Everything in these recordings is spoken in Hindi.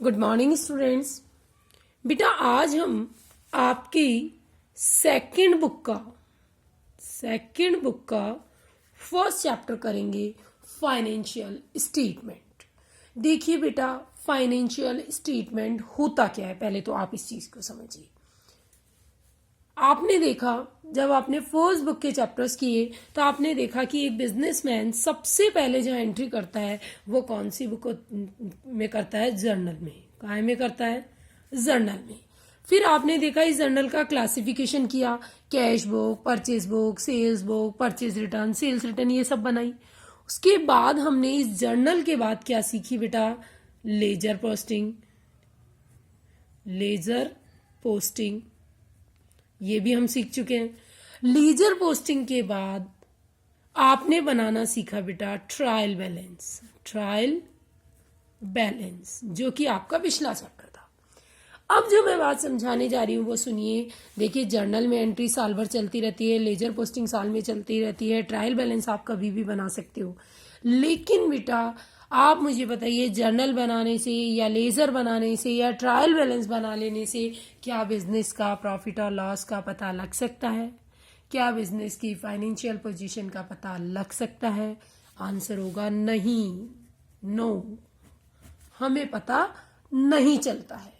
Good morning students. बेटा आज हम आपकी सेकंड बुक का फर्स्ट चैप्टर करेंगे फाइनेंशियल स्टेटमेंट। देखिए बेटा, फाइनेंशियल स्टेटमेंट होता क्या है, पहले तो आप इस चीज को समझिए। आपने देखा जब आपने फर्स्ट बुक के चैप्टर्स किए तो आपने देखा कि एक बिजनेसमैन सबसे पहले जो एंट्री करता है वो कौन सी बुक में करता है, जर्नल में। कहाँ में करता है, जर्नल में। फिर आपने देखा इस जर्नल का क्लासिफिकेशन किया, cash book, purchase book, sales book, purchase return, sales return, ये सब बनाई। उसके बाद हमने इस जर्नल के बाद क्या सीखी बेटा, लेजर पोस्टिंग, ये भी हम सीख चुके हैं। लीजर पोस्टिंग के बाद आपने बनाना सीखा बेटा ट्रायल बैलेंस, जो कि आपका पिछला चैप्टर था। अब जो मैं बात समझाने जा रही हूं वो सुनिए। देखिए, जर्नल में एंट्री साल भर चलती रहती है, लेजर पोस्टिंग साल में चलती रहती है, ट्रायल बैलेंस आप कभी भी बना सकते हो। लेकिन बेटा आप मुझे बताइए, जर्नल बनाने से या लेजर बनाने से या ट्रायल बैलेंस बना लेने से क्या बिजनेस का प्रॉफिट और लॉस का पता लग सकता है? क्या बिजनेस की फाइनेंशियल पोजीशन का पता लग सकता है? आंसर होगा नहीं, नो, हमें पता नहीं चलता है।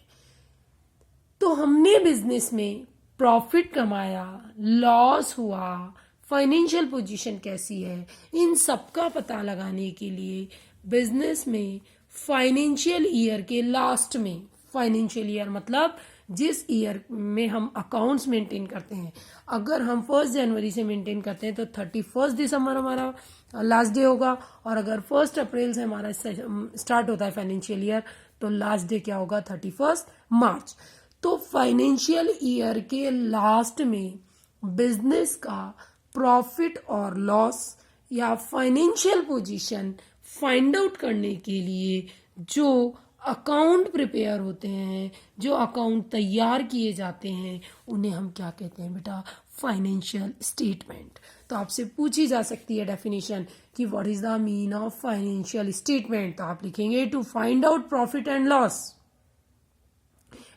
तो हमने बिजनेस में प्रॉफिट कमाया, लॉस हुआ, फाइनेंशियल पोजीशन कैसी है, इन सब का पता लगाने के लिए बिजनेस में फाइनेंशियल ईयर के लास्ट में, फाइनेंशियल ईयर मतलब जिस ईयर में हम अकाउंट्स मेंटेन करते हैं, अगर हम 1 जनवरी से मेंटेन करते हैं तो 31 दिसंबर हमारा लास्ट डे होगा, और अगर 1 अप्रैल से हमारा स्टार्ट होता है फाइनेंशियल ईयर तो लास्ट डे क्या होगा, 31 मार्च। तो फाइनेंशियल ईयर के लास्ट में बिजनेस का प्रॉफिट और लॉस या फाइनेंशियल पोजीशन फाइंड आउट करने के लिए जो अकाउंट प्रिपेयर होते हैं, जो अकाउंट तैयार किए जाते हैं, उन्हें हम क्या कहते हैं बेटा, फाइनेंशियल स्टेटमेंट। तो आपसे पूछी जा सकती है डेफिनेशन कि what is the mean of financial statement, तो आप लिखेंगे to find out profit and loss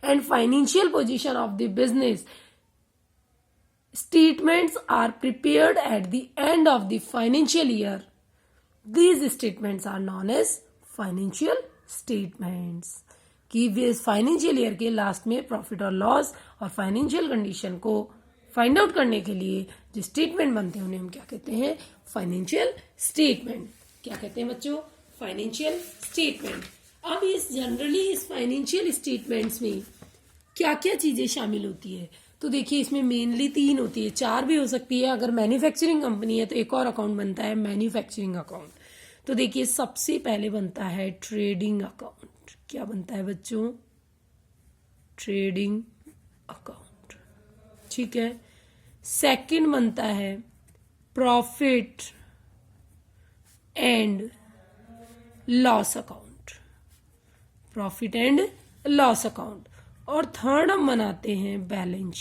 and financial position of the business. Statements are prepared at the end of the financial year. These statements are known as financial statements. कि वे फाइनेंशियल ईयर के लास्ट में प्रॉफिट और लॉस और फाइनेंशियल कंडीशन को फाइंड आउट करने के लिए जो स्टेटमेंट बनते हैं उन्हें हम क्या कहते हैं, फाइनेंशियल स्टेटमेंट। क्या कहते हैं बच्चों, फाइनेंशियल स्टेटमेंट। अब इस फाइनेंशियल स्टेटमेंट्स में क्या क्या चीजें शामिल होती है, तो देखिए इसमें मेनली 3 होती है, 4 भी हो सकती है। अगर मैन्युफैक्चरिंग कंपनी है तो एक और अकाउंट बनता है, मैन्युफैक्चरिंग अकाउंट। तो देखिए सबसे पहले बनता है ट्रेडिंग अकाउंट। क्या बनता है बच्चों, ट्रेडिंग अकाउंट, ठीक है। सेकंड बनता है profit and loss account, profit and loss account. और थर्ड हम बनाते हैं बैलेंस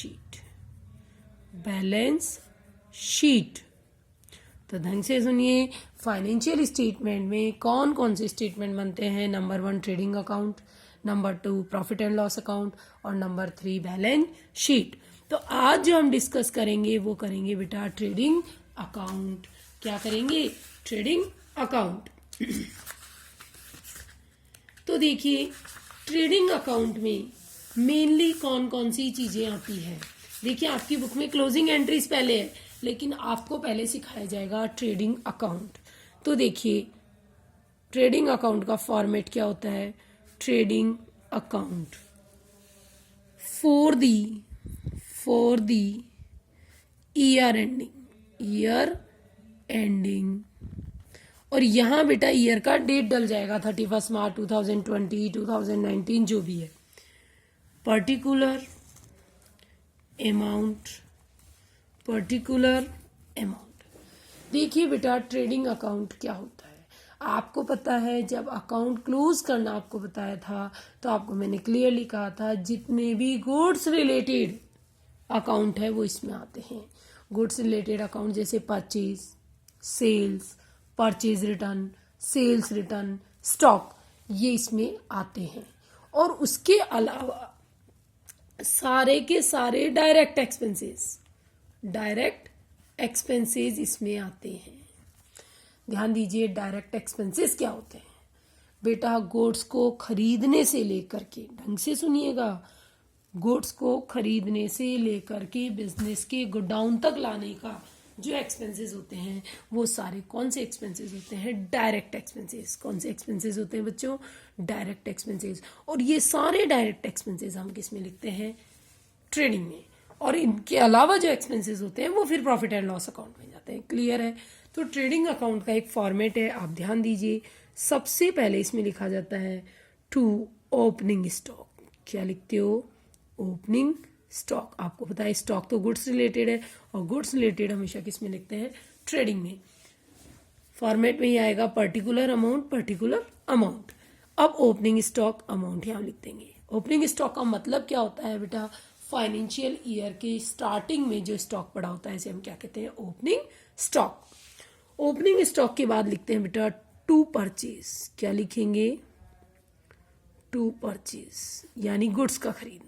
शीट। तो ढंग से सुनिए, फाइनेंशियल स्टेटमेंट में कौन कौन से स्टेटमेंट बनते हैं, number 1 trading account, number 2 profit and loss account और नंबर 3 बैलेंस शीट। तो आज जो हम डिस्कस करेंगे वो करेंगे बेटा ट्रेडिंग अकाउंट। क्या करेंगे, ट्रेडिंग अकाउंट। तो देखिए ट्रेडिंग अकाउंट में मेनली कौन कौन सी चीजें आती है। देखिए आपकी बुक में क्लोजिंग एंट्रीज पहले है, लेकिन आपको पहले सिखाया जाएगा ट्रेडिंग अकाउंट। तो देखिए ट्रेडिंग अकाउंट का फॉर्मेट क्या होता है, trading account for the year ending, और यहां बेटा ईयर का डेट डल जाएगा 31 मार्च 2020, 2019 जो भी है। Particular amount. देखिए बेटा ट्रेडिंग अकाउंट क्या होता है, आपको पता है जब अकाउंट क्लोज करना आपको बताया था तो आपको मैंने क्लियरली कहा था जितने भी गुड्स रिलेटेड अकाउंट है वो इसमें आते हैं। गुड्स रिलेटेड अकाउंट जैसे purchase, sales, purchase return, sales return, stock, ये इसमें आते हैं। और उसके अलावा सारे के सारे डायरेक्ट एक्सपेंसेस इसमें आते हैं। ध्यान दीजिए, डायरेक्ट एक्सपेंसेस क्या होते हैं बेटा? गुड्स को खरीदने से लेकर के, ढंग से सुनिएगा, गुड्स को खरीदने से लेकर के बिजनेस के गोडाउन तक लाने का जो एक्सपेंसेस होते हैं वो सारे कौन से एक्सपेंसेस होते हैं? Direct expenses. कौन से एक्सपेंसेस होते हैं बच्चों? Direct expenses. और ये सारे डायरेक्ट एक्सपेंसेस हम किस में लिखते हैं? ट्रेडिंग में। और इनके अलावा जो एक्सपेंसेस होते हैं वो फिर प्रॉफिट एंड लॉस अकाउंट में जाते हैं। क्लियर है? तो ट्रेडिंग अकाउंट का एक फॉर्मेट है, आप ध्यान दीजिए। सबसे पहले इसमें लिखा जाता है टू ओपनिंग स्टॉक। क्या लिखते हो? Opening stock. आपको पता है स्टॉक तो गुड्स रिलेटेड है, और गुड्स रिलेटेड हमेशा किस में लिखते हैं? ट्रेडिंग में। फॉर्मेट में ही आएगा पर्टिकुलर अमाउंट। अब ओपनिंग स्टॉक अमाउंट यहां लिख देंगे। ओपनिंग स्टॉक का मतलब क्या होता है बेटा? फाइनेंशियल ईयर के स्टार्टिंग में जो स्टॉक पड़ा होता है इसे हम क्या कहते हैं? Opening stock. ओपनिंग स्टॉक के बाद लिखते हैं बेटा टू परचेज। क्या लिखेंगे? टू परचेज, यानी गुड्स का खरीदना।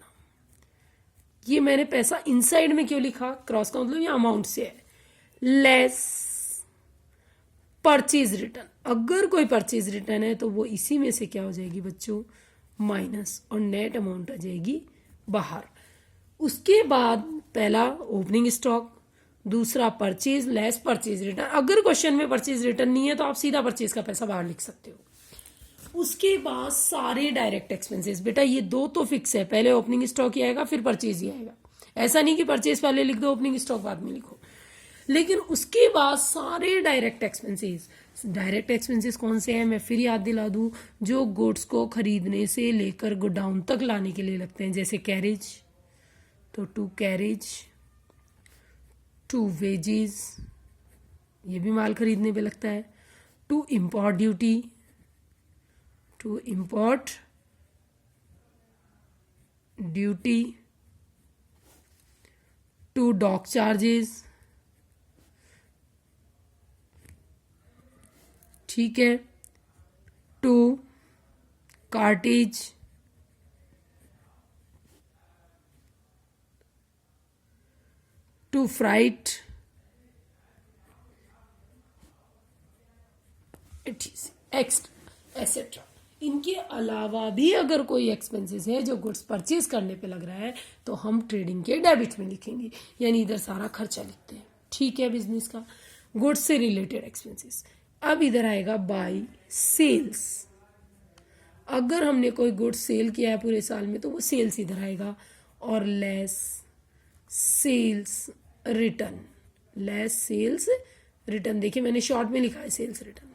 ये मैंने पैसा इनसाइड में क्यों लिखा? क्रॉस का मतलब ये अमाउंट से है। Less purchase return. अगर कोई परचेज रिटर्न है तो वो इसी में से क्या हो जाएगी बच्चों? माइनस, और नेट अमाउंट आ जाएगी बाहर। उसके बाद पहला ओपनिंग स्टॉक, दूसरा परचेज लेस परचेज रिटर्न। अगर क्वेश्चन में परचेज रिटर्न नहीं है तो आप सीधा परचेज का पैसा बाहर लिख सकते हो। उसके बाद सारे डायरेक्ट एक्सपेंसेस। बेटा ये दो तो फिक्स है, पहले ओपनिंग स्टॉक ही आएगा फिर परचेज ही आएगा। ऐसा नहीं कि परचेज पहले लिख दो ओपनिंग स्टॉक बाद में लिखो। लेकिन उसके बाद सारे डायरेक्ट एक्सपेंसेस कौन से हैं? मैं फिर याद दिला दूं, जो गुड्स को खरीदने से लेकर गोडाउन तक लाने के लिए लगते हैं। जैसे कैरेज, तो टू कैरेज, टू वेजेस, ये भी माल खरीदने पे लगता है। To import duty, to import duty, to dock charges, ठीक है, to cartage, to freight, etcetera. इनके अलावा भी अगर कोई एक्सपेंसेस है जो गुड्स परचेज करने पे लग रहा है तो हम ट्रेडिंग के डेबिट में लिखेंगे, यानी इधर सारा खर्चा लिखते हैं। ठीक है, बिजनेस का गुड्स से रिलेटेड एक्सपेंसेस। अब इधर आएगा बाय सेल्स। अगर हमने कोई गुड्स सेल किया है पूरे साल में तो वो सेल्स इधर आएगा। और less sales return, less sales return. देखिए मैंने शॉर्ट में लिखा है सेल्स रिटर्न।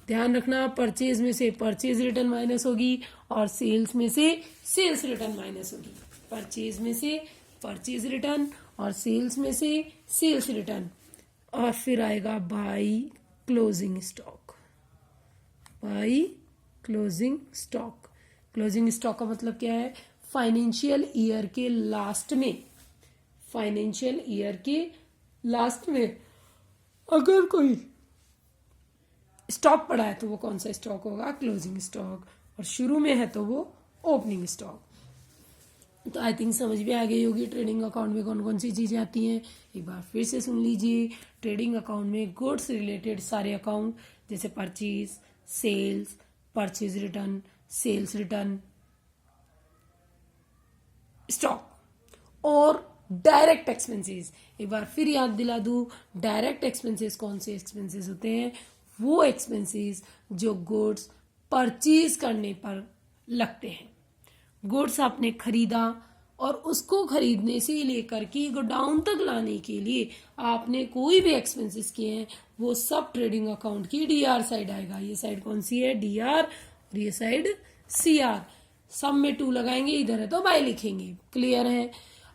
ध्यान रखना, परचेज में से परचेज रिटर्न माइनस होगी और सेल्स में से सेल्स रिटर्न माइनस होगी। परचेज में से परचेज रिटर्न और सेल्स में से सेल्स रिटर्न। और फिर आएगा by closing stock. By closing stock. Closing stock का मतलब क्या है? फाइनेंशियल ईयर के लास्ट में, फाइनेंशियल ईयर के लास्ट में अगर कोई स्टॉक पड़ा है तो वो कौन सा स्टॉक होगा? Closing stock. और शुरू में है तो वो ओपनिंग स्टॉक। तो आई थिंक समझ में आ गई होगी ट्रेडिंग अकाउंट में कौन कौन सी चीजें आती हैं। एक बार फिर से सुन लीजिए। ट्रेडिंग अकाउंट में गुड्स रिलेटेड सारे अकाउंट, जैसे purchase, sales, purchase return, sales return, stock और डायरेक्ट एक्सपेंसेस। एक बार फिर याद दिला दूं, डायरेक्ट एक्सपेंसेस कौन से एक्सपेंसेस होते हैं? वो एक्सपेंसेस जो गुड्स परचेज करने पर लगते हैं। गुड्स आपने खरीदा और उसको खरीदने से लेकर के गोडाउन तक लाने के लिए आपने कोई भी एक्सपेंसेस किए हैं, वो सब ट्रेडिंग अकाउंट की डीआर साइड आएगा। ये साइड कौन सी है? डीआर। और ये साइड सीआर। सब में टू लगाएंगे, इधर है तो बाय लिखेंगे। क्लियर है?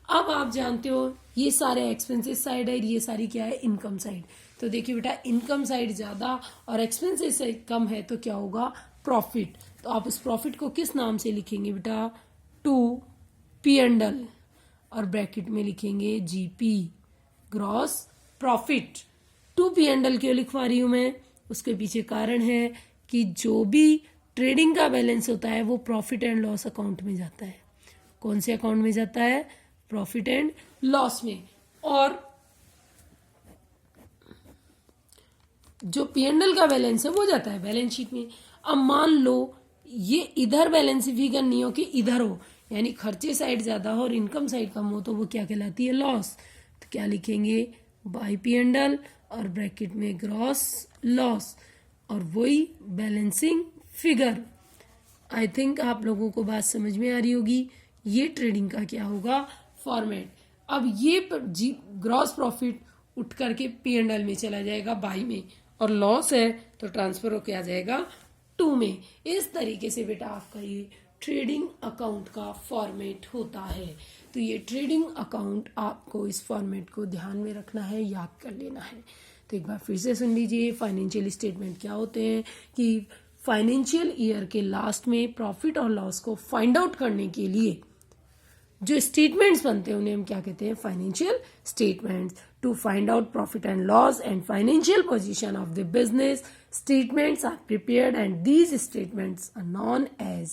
अब आप जानते हो ये सारे एक्सपेंसेस साइड है, ये सारी क्या है? Income side. तो देखिए बेटा, इनकम साइड ज्यादा और एक्सपेंसेस कम है तो क्या होगा? प्रॉफिट। तो आप उस प्रॉफिट को किस नाम से लिखेंगे बेटा? टू पी एंड एल, और ब्रैकेट में लिखेंगे GP, gross profit. To P and L क्यों लिखवा रही हूं मैं? उसके पीछे कारण है कि जो भी ट्रेडिंग का बैलेंस होता है वो प्रॉफिट एंड लॉस अकाउंट में जाता है। कौन से अकाउंट में जाता है? प्रॉफिट एंड लॉस में। और जो P&L का बैलेंस है वो जाता है बैलेंस शीट में। अब मान लो ये इधर बैलेंस फिगर नहीं हो कि इधर हो, यानी खर्चे साइड ज्यादा हो और इनकम साइड कम हो, तो वो क्या कहलाती है? लॉस। तो क्या लिखेंगे? बाय P&L और ब्रैकेट में ग्रॉस लॉस और वही बैलेंसिंग फिगर। आई थिंक आप लोगों को बात समझ में आ रही होगी। ये ट्रेडिंग का क्या होगा? फॉर्मेट। अब ये ग्रॉस प्रॉफिट उठ करके P&L में चला जाएगा बाई में, और लॉस है तो ट्रांसफर होके आ जाएगा टू में। इस तरीके से बेटा आपका ये ट्रेडिंग अकाउंट का फॉर्मेट होता है। तो ये ट्रेडिंग अकाउंट आपको इस फॉर्मेट को ध्यान में रखना है, याद कर लेना है। तो एक बार फिर से सुन लीजिए, फाइनेंशियल स्टेटमेंट क्या होते हैं कि फाइनेंशियल ईयर के लास्ट में प्रॉफिट और लॉस को फाइंड आउट करने के लिए जो स्टेटमेंट्स बनते हैं उन्हें हम क्या कहते हैं? Financial statements. To find out profit and loss and financial position of the business, statements are prepared and these statements are known as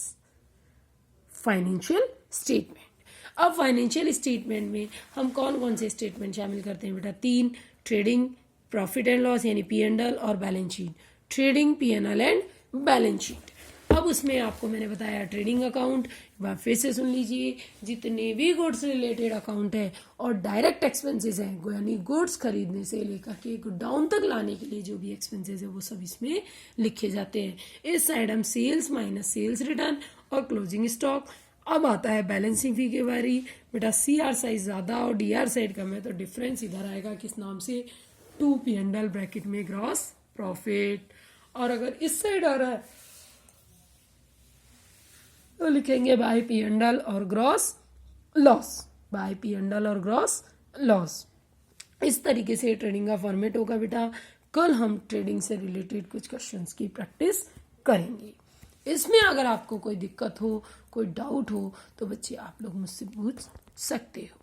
financial statement. अब फाइनेंशियल स्टेटमेंट में हम कौन कौन से स्टेटमेंट शामिल करते हैं बेटा? 3। ट्रेडिंग, प्रॉफिट एंड लॉस यानी P&L और balance sheet. Trading, P&L and balance sheet. अब उसमें आपको मैंने बताया ट्रेडिंग अकाउंट, वह फिर से सुन लीजिए, जितने भी गुड्स रिलेटेड अकाउंट है और डायरेक्ट एक्सपेंसेस हैं, यानी गुड्स खरीदने से लेकर के गोडाउन तक लाने के लिए जो भी एक्सपेंसेस है वो सब इसमें लिखे जाते हैं। इस साइड हम सेल्स माइनस सेल्स रिटर्न और क्लोजिंग स्टॉक। अब आता है बैलेंसिंग फी के बारी। बेटा CR साइज ज्यादा और DR साइड कम है तो डिफरेंस इधर आएगा किस नाम से? 2 P&L ब्रैकेट में ग्रॉस प्रॉफिट। और अगर इस साइड आ रहा है तो लिखेंगे बाय P&L और ग्रॉस लॉस, बाय P&L और ग्रॉस लॉस। इस तरीके से ट्रेडिंग का फॉर्मेट होगा बेटा। कल हम ट्रेडिंग से रिलेटेड कुछ क्वेश्चंस की प्रैक्टिस करेंगे। इसमें अगर आपको कोई दिक्कत हो, कोई डाउट हो तो बच्चे आप लोग मुझसे पूछ सकते हो।